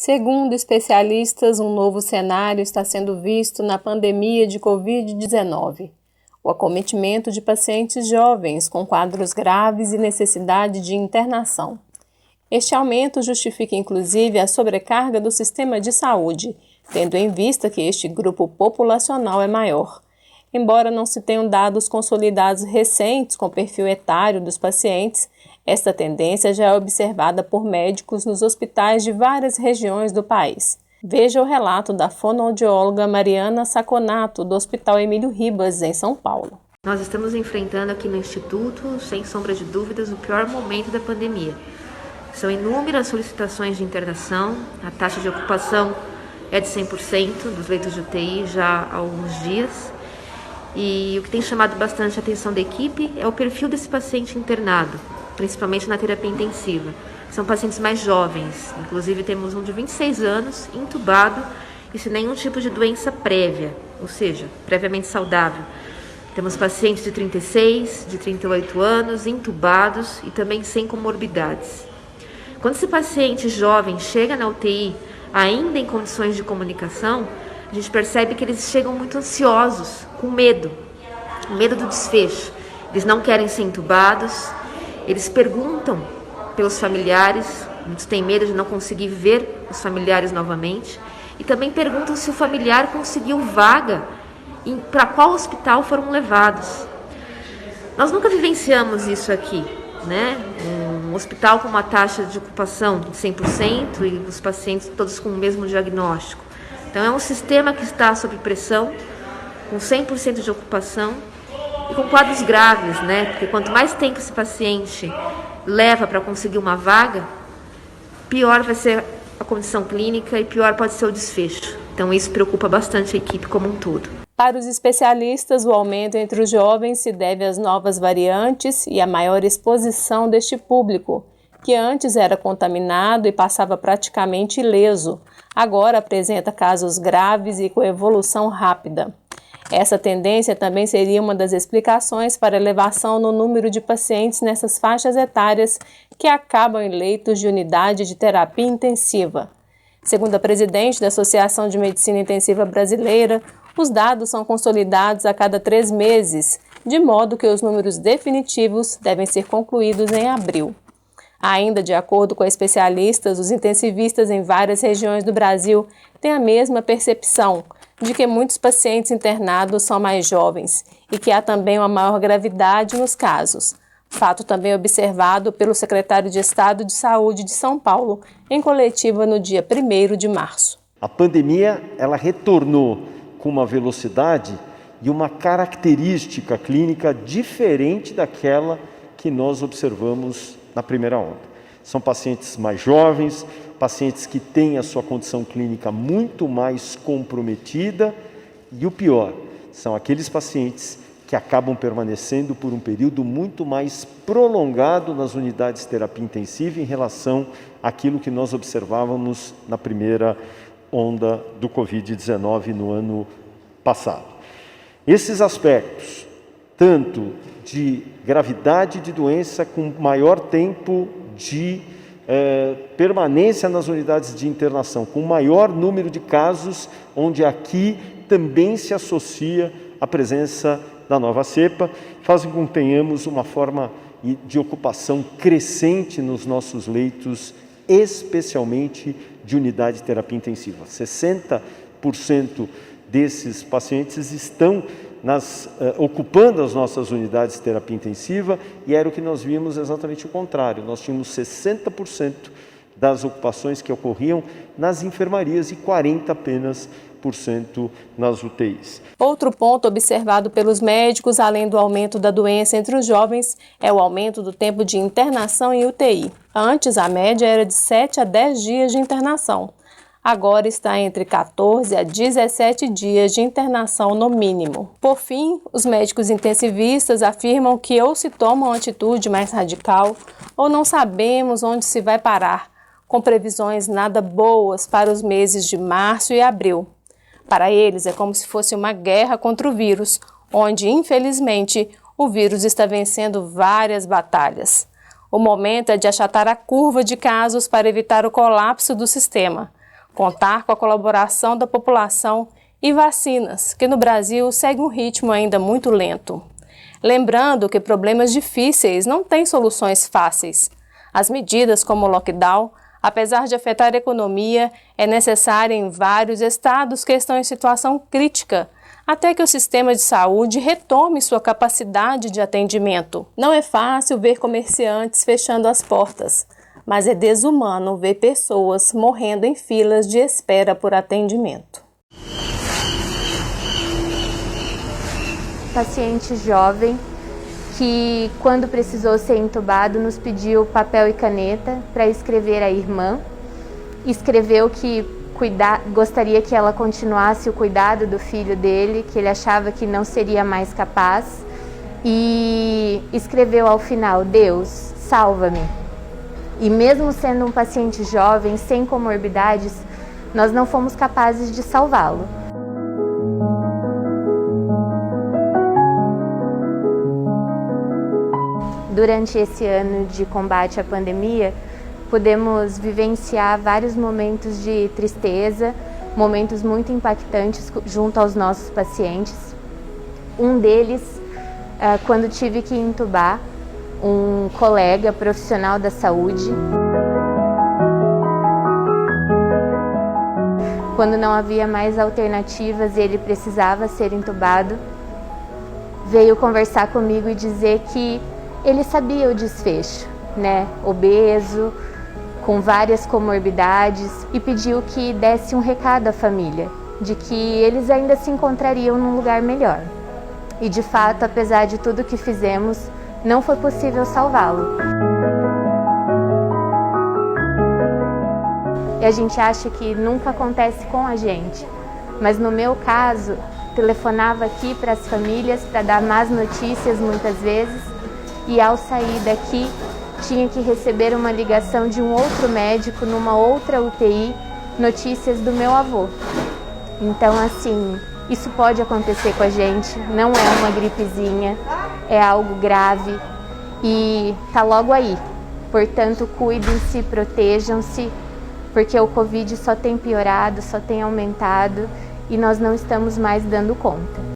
Segundo especialistas, um novo cenário está sendo visto na pandemia de Covid-19. O acometimento de pacientes jovens com quadros graves e necessidade de internação. Este aumento justifica inclusive a sobrecarga do sistema de saúde, tendo em vista que este grupo populacional é maior. Embora não se tenham dados consolidados recentes com o perfil etário dos pacientes, esta tendência já é observada por médicos nos hospitais de várias regiões do país. Veja o relato da fonoaudióloga Mariana Saconato, do Hospital Emílio Ribas, em São Paulo. Nós estamos enfrentando aqui no Instituto, sem sombra de dúvidas, o pior momento da pandemia. São inúmeras solicitações de internação, a taxa de ocupação é de 100% dos leitos de UTI já há alguns dias. E o que tem chamado bastante a atenção da equipe é o perfil desse paciente internado, principalmente na terapia intensiva. São pacientes mais jovens, inclusive temos um de 26 anos, entubado e sem nenhum tipo de doença prévia, ou seja, previamente saudável. Temos pacientes de 36, de 38 anos, entubados e também sem comorbidades. Quando esse paciente jovem chega na UTI, ainda em condições de comunicação, a gente percebe que eles chegam muito ansiosos, com medo do desfecho. Eles não querem ser entubados, eles perguntam pelos familiares, muitos têm medo de não conseguir ver os familiares novamente, e também perguntam se o familiar conseguiu vaga e para qual hospital foram levados. Nós nunca vivenciamos isso aqui, né? Um hospital com uma taxa de ocupação de 100% e os pacientes todos com o mesmo diagnóstico. Então é um sistema que está sob pressão, com 100% de ocupação e com quadros graves, né? Porque quanto mais tempo esse paciente leva para conseguir uma vaga, pior vai ser a condição clínica e pior pode ser o desfecho. Então isso preocupa bastante a equipe como um todo. Para os especialistas, o aumento entre os jovens se deve às novas variantes e à maior exposição deste público, que antes era contaminado e passava praticamente ileso, agora apresenta casos graves e com evolução rápida. Essa tendência também seria uma das explicações para a elevação no número de pacientes nessas faixas etárias que acabam em leitos de unidade de terapia intensiva. Segundo a presidente da Associação de Medicina Intensiva Brasileira, os dados são consolidados a cada 3 meses, de modo que os números definitivos devem ser concluídos em abril. Ainda de acordo com especialistas, os intensivistas em várias regiões do Brasil têm a mesma percepção de que muitos pacientes internados são mais jovens e que há também uma maior gravidade nos casos. Fato também observado pelo secretário de Estado de Saúde de São Paulo em coletiva no dia 1º de março. A pandemia, ela retornou com uma velocidade e uma característica clínica diferente daquela que nós observamos na primeira onda. São pacientes mais jovens, pacientes que têm a sua condição clínica muito mais comprometida e o pior, são aqueles pacientes que acabam permanecendo por um período muito mais prolongado nas unidades de terapia intensiva em relação àquilo que nós observávamos na primeira onda do Covid-19 no ano passado. Esses aspectos, tanto de gravidade de doença com maior tempo de permanência nas unidades de internação, com maior número de casos, onde aqui também se associa a presença da nova cepa, fazem com que tenhamos uma forma de ocupação crescente nos nossos leitos, especialmente de unidade de terapia intensiva. 60% desses pacientes estão ocupando as nossas unidades de terapia intensiva e era o que nós vimos exatamente o contrário. Nós tínhamos 60% das ocupações que ocorriam nas enfermarias e 40% apenas nas UTIs. Outro ponto observado pelos médicos, além do aumento da doença entre os jovens, é o aumento do tempo de internação em UTI. Antes, a média era de 7 a 10 dias de internação. Agora está entre 14 a 17 dias de internação no mínimo. Por fim, os médicos intensivistas afirmam que ou se toma uma atitude mais radical ou não sabemos onde se vai parar, com previsões nada boas para os meses de março e abril. Para eles é como se fosse uma guerra contra o vírus, onde, infelizmente, o vírus está vencendo várias batalhas. O momento é de achatar a curva de casos para evitar o colapso do sistema. contar com a colaboração da população e vacinas, que no Brasil segue um ritmo ainda muito lento. Lembrando que problemas difíceis não têm soluções fáceis. As medidas como o lockdown, apesar de afetar a economia, é necessária em vários estados que estão em situação crítica, até que o sistema de saúde retome sua capacidade de atendimento. Não é fácil ver comerciantes fechando as portas, mas é desumano ver pessoas morrendo em filas de espera por atendimento. Paciente jovem que, quando precisou ser entubado, nos pediu papel e caneta para escrever a irmã. Escreveu que gostaria que ela continuasse o cuidado do filho dele, que ele achava que não seria mais capaz. E escreveu ao final: Deus, salva-me. E mesmo sendo um paciente jovem, sem comorbidades, nós não fomos capazes de salvá-lo. Durante esse ano de combate à pandemia, pudemos vivenciar vários momentos de tristeza, momentos muito impactantes junto aos nossos pacientes. Um deles, quando tive que entubar um colega profissional da saúde. Quando não havia mais alternativas e ele precisava ser entubado, veio conversar comigo e dizer que ele sabia o desfecho, né? Obeso, com várias comorbidades, e pediu que desse um recado à família, de que eles ainda se encontrariam num lugar melhor. E de fato, apesar de tudo que fizemos, não foi possível salvá-lo. E a gente acha que nunca acontece com a gente, mas no meu caso, telefonava aqui para as famílias para dar más notícias muitas vezes, e ao sair daqui tinha que receber uma ligação de um outro médico numa outra UTI, notícias do meu avô. Então, assim, isso pode acontecer com a gente, não é uma gripezinha, é algo grave e tá logo aí. Portanto, cuidem-se, protejam-se, porque o Covid só tem piorado, só tem aumentado e nós não estamos mais dando conta.